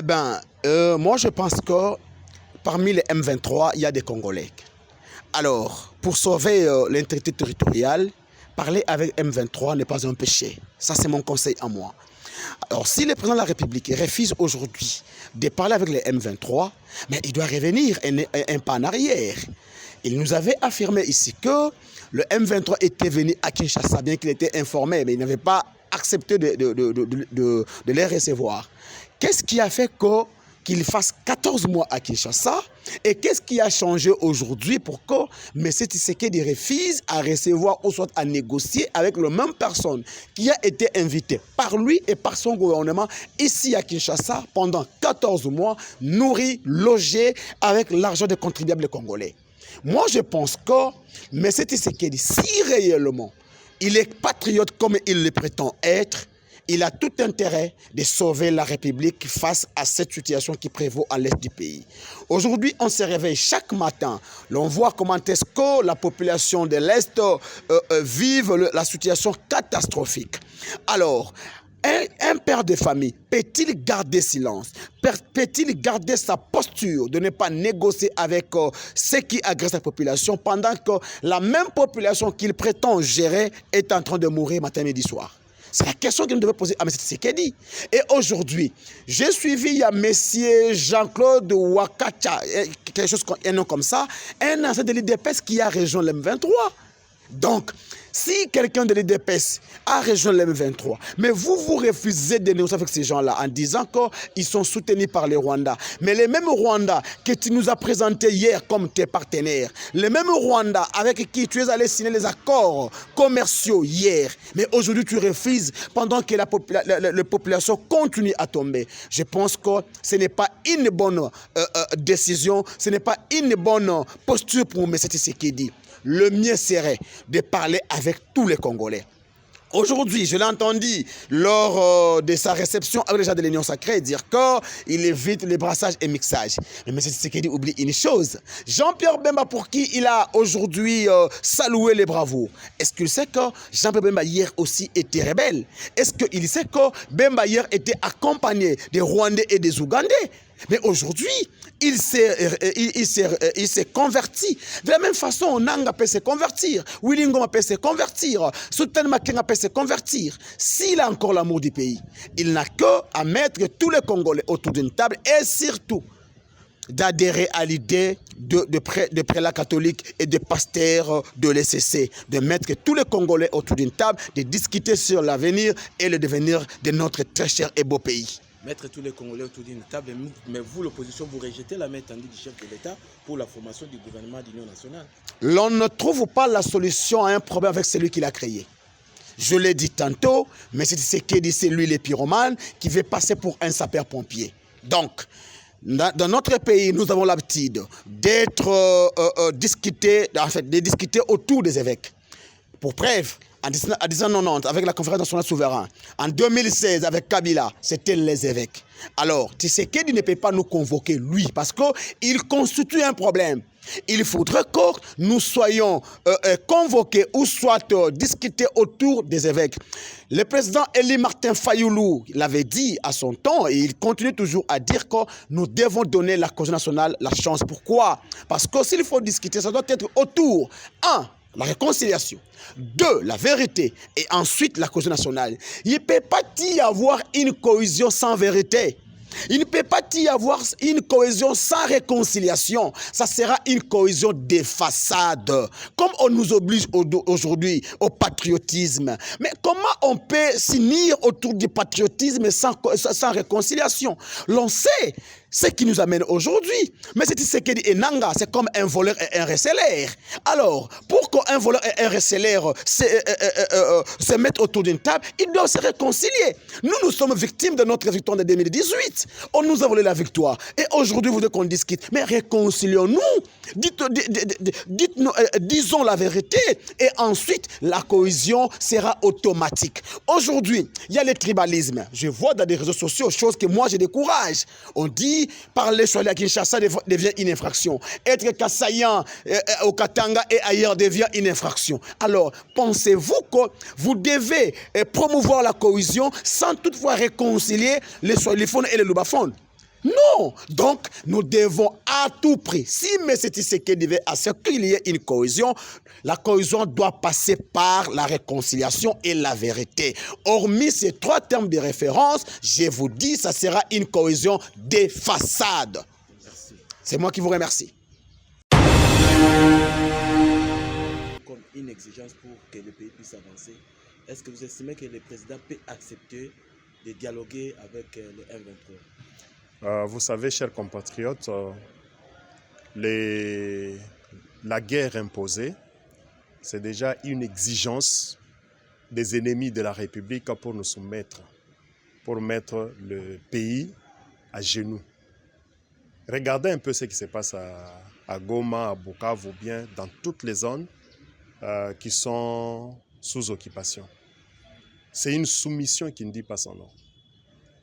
Moi je pense que parmi les M23, il y a des Congolais. Alors, pour sauver l'intégrité territoriale, parler avec M23 n'est pas un péché. Ça, c'est mon conseil à moi. Alors, si le président de la République refuse aujourd'hui de parler avec les M23, mais il doit revenir un pas en arrière. Il nous avait affirmé ici que le M23 était venu à Kinshasa, bien qu'il était informé, mais il n'avait pas accepté de les recevoir. Qu'est-ce qui a fait qu'il fasse 14 mois à Kinshasa? Et qu'est-ce qui a changé aujourd'hui pour que M. Tshisekedi refuse à recevoir ou soit à négocier avec la même personne qui a été invitée par lui et par son gouvernement ici à Kinshasa pendant 14 mois, nourri, logé avec l'argent des contribuables congolais? Moi, je pense que M. Tshisekedi, si réellement il est patriote comme il le prétend être, il a tout intérêt de sauver la République face à cette situation qui prévaut à l'est du pays. Aujourd'hui, on se réveille chaque matin. L'on voit comment est-ce que la population de l'Est vive la situation catastrophique. Alors, un père de famille, peut-il garder silence? Peut-il garder sa posture de ne pas négocier avec ceux qui agressent la population pendant que la même population qu'il prétend gérer est en train de mourir matin, midi, soir? C'est la question que nous devons poser à M. Tshisekedi. Et aujourd'hui, j'ai suivi M. Jean-Claude Wakacha, quelque chose, un nom comme ça, un ancien de l'IDPS qui a rejoint le M23. Donc, si quelqu'un de l'IDPS a rejoint le M23, mais vous refusez de négocier avec ces gens-là en disant qu'ils sont soutenus par les Rwandais, mais les mêmes Rwandais que tu nous as présentés hier comme tes partenaires, les mêmes Rwandais avec qui tu es allé signer les accords commerciaux hier, mais aujourd'hui tu refuses pendant que la population continue à tomber. Je pense que ce n'est pas une bonne décision, ce n'est pas une bonne posture pour M. Tshisekedi. Le mieux serait de parler avec tous les Congolais. Aujourd'hui, je l'ai entendu lors de sa réception avec les gens de l'Union sacrée dire qu'il évite les brassages et mixages. Mais M. Tshisekedi oublie une chose. Jean-Pierre Bemba, pour qui il a aujourd'hui salué les bravoures, est-ce qu'il sait que Jean-Pierre Bemba hier aussi était rebelle? Est-ce qu'il sait que Bemba hier était accompagné des Rwandais et des Ougandais? Mais aujourd'hui, il s'est converti. De la même façon, Nanga peut se convertir. Willy Ngoma peut se convertir. Sultan Makenga peut se convertir. S'il a encore l'amour du pays, il n'a qu'à mettre tous les Congolais autour d'une table et surtout d'adhérer à l'idée de prélats catholiques et de pasteurs de l'ECC, de mettre tous les Congolais autour d'une table, de discuter sur l'avenir et le devenir de notre très cher et beau pays. Mettre tous les Congolais autour d'une table, mais vous, l'opposition, vous rejetez la main tendue du chef de l'État pour la formation du gouvernement d'union nationale. L'on ne trouve pas la solution à un problème avec celui qui l'a créé. Je l'ai dit tantôt, mais c'est lui le pyromane qui veut passer pour un sapeur-pompier. Donc, dans notre pays, nous avons l'habitude d'être de discuter autour des évêques. Pour preuve, en 1990, avec la conférence nationale souveraine, en 2016, avec Kabila, c'était les évêques. Alors, Tshisekedi ne peut pas nous convoquer, lui, parce qu'il constitue un problème. Il faudrait que nous soyons convoqués ou soit discutés autour des évêques. Le président Elie Martin Fayoulou l'avait dit à son temps et il continue toujours à dire que nous devons donner la cause nationale la chance. Pourquoi? Parce que s'il faut discuter, ça doit être autour, la réconciliation, 2, la vérité, et ensuite la cause nationale. Il ne peut pas y avoir une cohésion sans vérité. Il ne peut pas y avoir une cohésion sans réconciliation. Ça sera une cohésion des façades. Comme on nous oblige aujourd'hui au patriotisme. Mais comment on peut s'unir autour du patriotisme sans réconciliation? L'on sait ce qui nous amène aujourd'hui. Mais c'est Tshisekedi et Nanga, c'est comme un voleur et un receleur. Alors, pour qu'un voleur et un receleur se mettent autour d'une table, ils doivent se réconcilier. Nous sommes victimes de notre victoire de 2018. On nous a volé la victoire. Et aujourd'hui, vous voulez qu'on discute. Mais réconcilions-nous. Disons la vérité. Et ensuite, la cohésion sera automatique. Aujourd'hui, il y a le tribalisme. Je vois dans les réseaux sociaux, chose que moi, je décourage. On dit, parler sur la Kinshasa devient une infraction. Être Kassayan au Katanga et ailleurs devient une infraction. Alors, pensez-vous que vous devez promouvoir la cohésion sans toutefois réconcilier les Swahiliphones et les Lubafones? Non. Donc, nous devons à tout prix, si M. Tshisekedi veut à ce qu'il y ait une cohésion, la cohésion doit passer par la réconciliation et la vérité. Hormis ces 3 termes de référence, je vous dis, ça sera une cohésion des façades. C'est moi qui vous remercie. Comme une exigence pour que le pays puisse avancer, est-ce que vous estimez que le président peut accepter de dialoguer avec le M23? Vous savez, chers compatriotes, la guerre imposée, c'est déjà une exigence des ennemis de la République pour nous soumettre, pour mettre le pays à genoux. Regardez un peu ce qui se passe à Goma, à Bukavu, ou bien dans toutes les zones qui sont sous occupation. C'est une soumission qui ne dit pas son nom.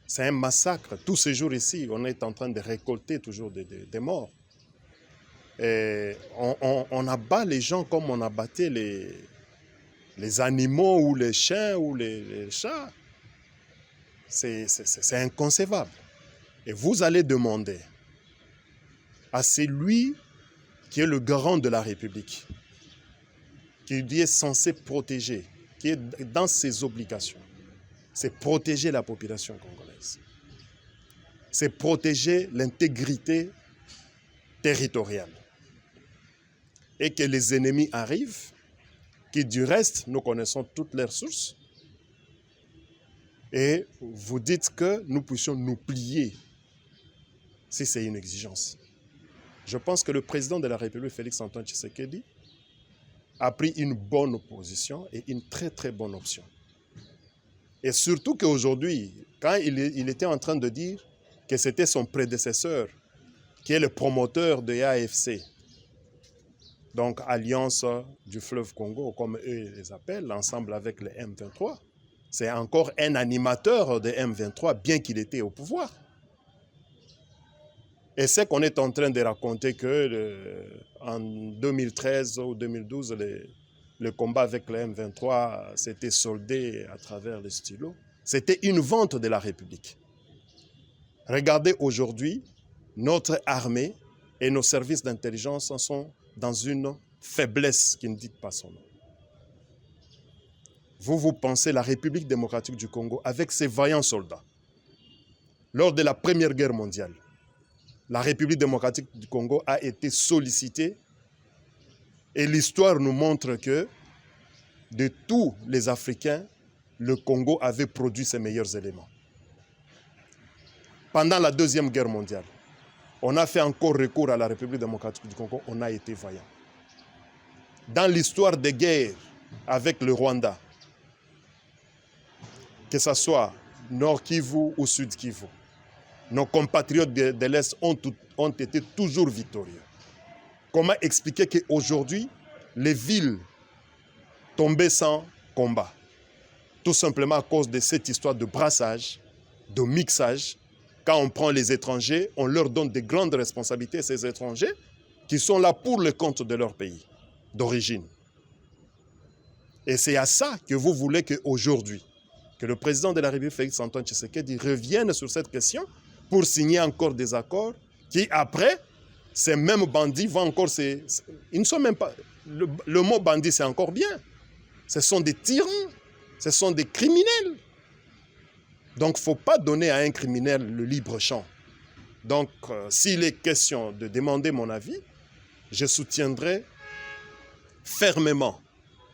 C'est un massacre. Tous ces jours ici, on est en train de récolter toujours des morts. Et on abat les gens comme on abattait les animaux ou les chiens ou les chats. C'est inconcevable. Et vous allez demander à celui qui est le garant de la République, qui est censé protéger, qui est dans ses obligations, c'est protéger la population congolaise. C'est protéger l'intégrité territoriale. Et que les ennemis arrivent, qui du reste, nous connaissons toutes leurs sources, et vous dites que nous puissions nous plier, si c'est une exigence. Je pense que le président de la République, Félix-Antoine Tshisekedi, a pris une bonne position et une très très bonne option. Et surtout qu'aujourd'hui, quand il était en train de dire que c'était son prédécesseur qui est le promoteur de l'AFC, donc Alliance du fleuve Congo, comme eux les appellent, ensemble avec le M23, c'est encore un animateur de M23, bien qu'il était au pouvoir. Et c'est qu'on est en train de raconter que en 2013 ou 2012, le combat avec le M23 s'était soldé à travers les stylos. C'était une vente de la République. Regardez aujourd'hui, notre armée et nos services d'intelligence sont dans une faiblesse qui ne dit pas son nom. Vous pensez la République démocratique du Congo avec ses vaillants soldats. Lors de la Première Guerre mondiale, la République démocratique du Congo a été sollicitée et l'histoire nous montre que de tous les Africains, le Congo avait produit ses meilleurs éléments. Pendant la Deuxième Guerre mondiale, on a fait encore recours à la République démocratique du Congo, on a été vaillant. Dans l'histoire des guerres avec le Rwanda, que ce soit Nord Kivu ou Sud Kivu, nos compatriotes de l'Est ont été toujours victorieux. Comment expliquer qu'aujourd'hui, les villes tombaient sans combat? Tout simplement à cause de cette histoire de brassage, de mixage. Quand on prend les étrangers, on leur donne de grandes responsabilités, ces étrangers, qui sont là pour le compte de leur pays d'origine. Et c'est à ça que vous voulez qu'aujourd'hui, que le président de la République, Félix-Antoine Tshisekedi, revienne sur cette question pour signer encore des accords qui, après, ces mêmes bandits vont encore... Ils ne sont même pas... Le mot bandit, c'est encore bien. Ce sont des tyrans, ce sont des criminels. Donc, il ne faut pas donner à un criminel le libre champ. Donc, s'il est question de demander mon avis, je soutiendrai fermement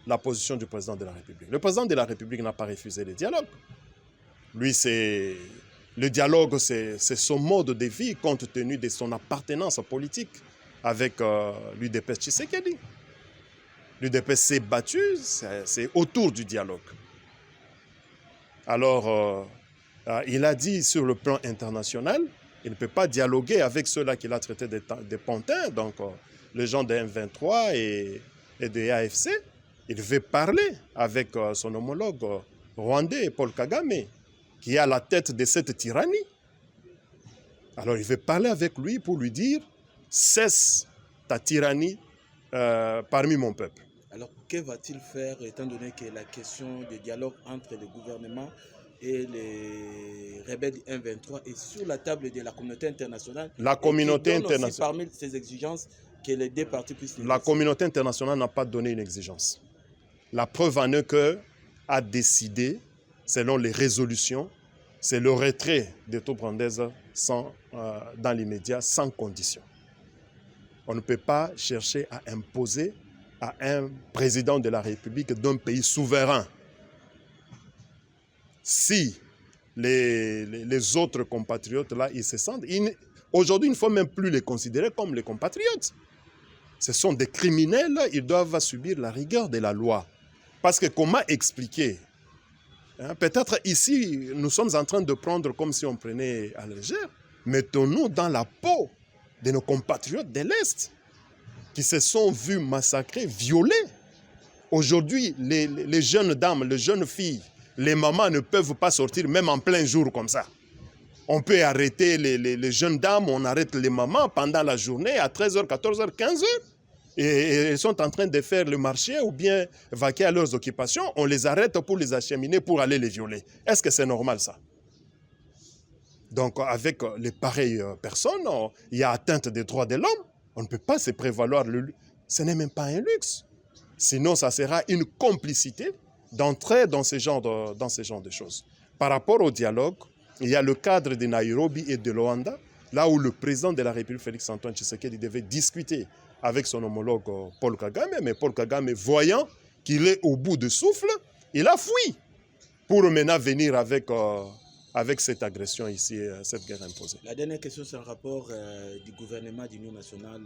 la position du président de la République. Le président de la République n'a pas refusé le dialogue. Lui, le dialogue, c'est son mode de vie compte tenu de son appartenance politique avec l'UDPS Tshisekedi. L'UDPS s'est battu, c'est autour du dialogue. Alors, il a dit sur le plan international, il ne peut pas dialoguer avec ceux-là qu'il a traités de pantins, donc les gens de M23 et de AFC. Il veut parler avec son homologue rwandais, Paul Kagame, qui est à la tête de cette tyrannie. Alors il veut parler avec lui pour lui dire « Cesse ta tyrannie parmi mon peuple ». Alors que va-t-il faire étant donné que la question du dialogue entre le gouvernement et les rebelles du M23 est sur la table de la communauté internationale. La communauté internationale. Parmi ces exigences, que les deux parties puissent... La communauté internationale n'a pas donné une exigence. La preuve en est que a décidé, selon les résolutions, c'est le retrait des troupes rwandaises dans l'immédiat, sans condition. On ne peut pas chercher à imposer à un président de la République d'un pays souverain. Si les autres compatriotes, là, ils se sentent... Aujourd'hui, il ne faut même plus les considérer comme les compatriotes. Ce sont des criminels, ils doivent subir la rigueur de la loi. Parce que comment expliquer, hein, peut-être ici, nous sommes en train de prendre comme si on prenait à la légère. Mettons-nous dans la peau de nos compatriotes de l'Est qui se sont vus massacrés, violés. Aujourd'hui, les jeunes dames, les jeunes filles, les mamans ne peuvent pas sortir même en plein jour comme ça. On peut arrêter les jeunes dames, on arrête les mamans pendant la journée à 13h, 14h, 15h. Et elles sont en train de faire le marché ou bien vaquer à leurs occupations. On les arrête pour les acheminer, pour aller les violer. Est-ce que c'est normal ça? Donc avec les pareilles personnes, il y a atteinte des droits de l'homme. On ne peut pas se prévaloir. Ce n'est même pas un luxe. Sinon, ça sera une complicité d'entrer dans ce genre de choses. Par rapport au dialogue, il y a le cadre de Nairobi et de Luanda, là où le président de la République, Félix-Antoine Tshisekedi, devait discuter avec son homologue Paul Kagame, mais Paul Kagame, voyant qu'il est au bout de souffle, il a fui pour maintenant venir avec cette agression ici, cette guerre imposée. La dernière question, c'est un rapport du gouvernement d'union nationale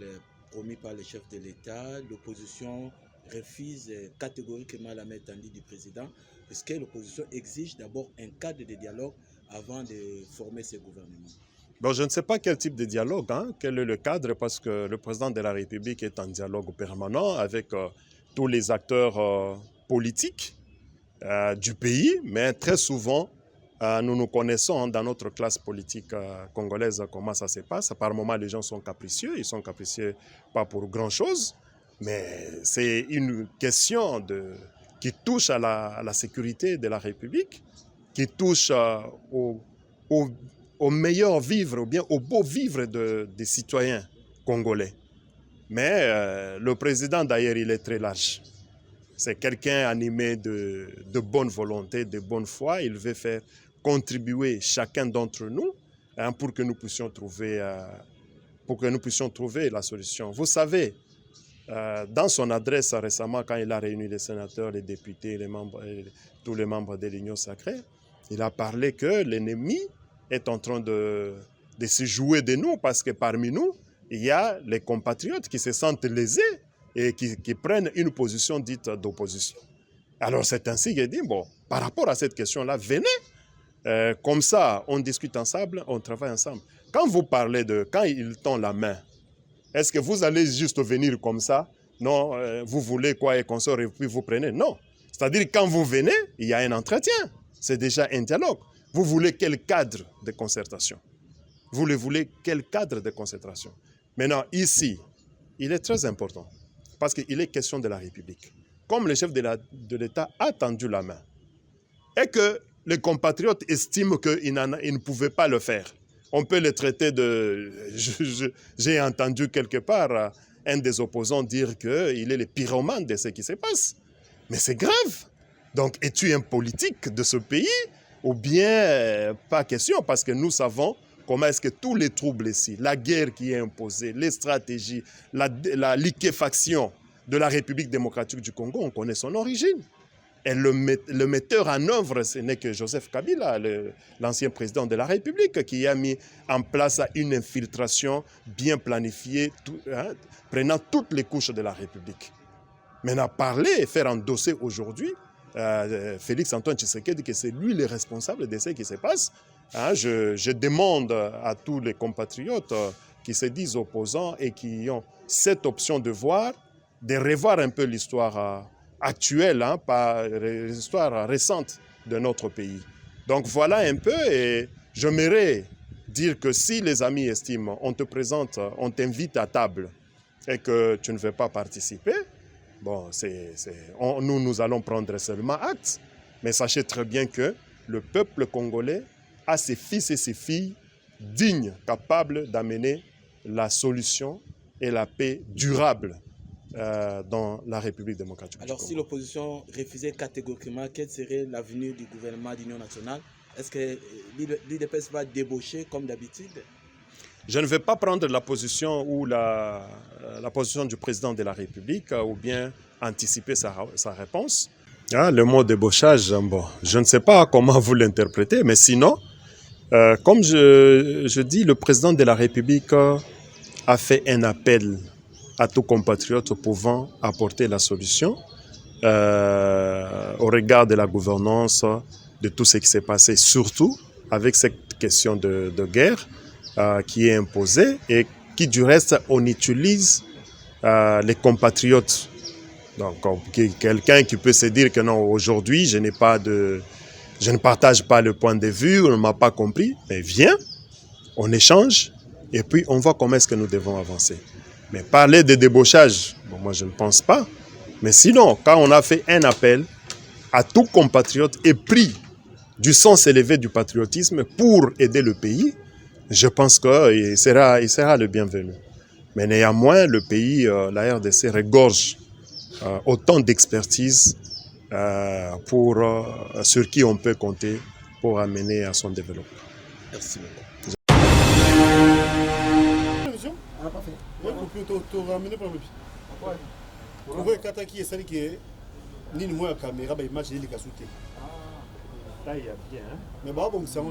promis par le chef de l'État. L'opposition refuse catégoriquement la main tendue du président, parce que l'opposition exige d'abord un cadre de dialogue avant de former ce gouvernement. Bon, je ne sais pas quel type de dialogue, quel est le cadre, parce que le président de la République est en dialogue permanent avec tous les acteurs politiques du pays, mais très souvent, nous nous connaissons dans notre classe politique congolaise comment ça se passe. Par moments, les gens sont capricieux, ils sont capricieux pas pour grand-chose, mais c'est une question qui touche à la sécurité de la République, qui touche au meilleur vivre, ou bien au beau vivre des citoyens congolais. Mais le président, d'ailleurs, il est très large. C'est quelqu'un animé de bonne volonté, de bonne foi. Il veut faire contribuer chacun d'entre nous pour que nous puissions trouver la solution. Vous savez, dans son adresse récemment, quand il a réuni les sénateurs, les députés, tous les membres de l'Union sacrée, il a parlé que l'ennemi est en train de se jouer de nous, parce que parmi nous, il y a les compatriotes qui se sentent lésés et qui prennent une position dite d'opposition. Alors c'est ainsi qu'il dit, bon, par rapport à cette question-là, venez, comme ça, on discute ensemble, on travaille ensemble. Quand vous parlez quand il tend la main, est-ce que vous allez juste venir comme ça? Non, vous voulez quoi et qu'on sort et puis vous prenez? Non. C'est-à-dire quand vous venez, il y a un entretien. C'est déjà un dialogue. Vous voulez quel cadre de concertation? Vous voulez quel cadre de concertation? Maintenant, ici, il est très important parce qu'il est question de la République. Comme le chef de l'État a tendu la main et que les compatriotes estiment qu'ils ne pouvaient pas le faire, on peut les traiter de... J'ai entendu quelque part un des opposants dire qu'il est le pyromane de ce qui se passe. Mais c'est grave. Donc, es-tu un politique de ce pays? Ou bien, pas question, parce que nous savons comment est-ce que tous les troubles ici, la guerre qui est imposée, les stratégies, la liquéfaction de la République démocratique du Congo, on connaît son origine. Et le metteur en œuvre, ce n'est que Joseph Kabila, l'ancien président de la République, qui a mis en place une infiltration bien planifiée, prenant toutes les couches de la République. Maintenant, parler et faire endosser aujourd'hui Félix-Antoine Tshisekedi que c'est lui le responsable de ce qui se passe. Je demande à tous les compatriotes qui se disent opposants et qui ont cette option de revoir un peu l'histoire actuelle, pas l'histoire récente de notre pays. Donc voilà un peu, et j'aimerais dire que si les amis estiment, on te présente, on t'invite à table et que tu ne veux pas participer, bon, nous allons prendre seulement acte. Mais sachez très bien que le peuple congolais a ses fils et ses filles dignes, capables d'amener la solution et la paix durable dans la République démocratique du Congo. Alors, si l'opposition refusait catégoriquement, quel serait l'avenir du gouvernement d'union nationale? Est-ce que l'UDPS va débaucher comme d'habitude? Je ne vais pas prendre la position ou la position du président de la République ou bien anticiper sa réponse. Le mot débauchage, bon, je ne sais pas comment vous l'interprétez, mais sinon, comme je dis, le président de la République a fait un appel à tout compatriote pouvant apporter la solution au regard de la gouvernance, de tout ce qui s'est passé, surtout avec cette question de guerre qui est imposée et qui du reste on utilise les compatriotes. Donc quelqu'un qui peut se dire que non, aujourd'hui je ne partage pas le point de vue, on ne m'a pas compris, mais viens, on échange et puis on voit comment est-ce que nous devons avancer. Mais parler de débauchage, bon, moi je ne pense pas. Mais sinon, quand on a fait un appel à tout compatriote et pris du sens élevé du patriotisme pour aider le pays, je pense qu'il sera le bienvenu. Mais néanmoins, le pays, la RDC, regorge autant d'expertise sur qui on peut compter pour amener à son développement. Merci beaucoup. Mais bon, c'est un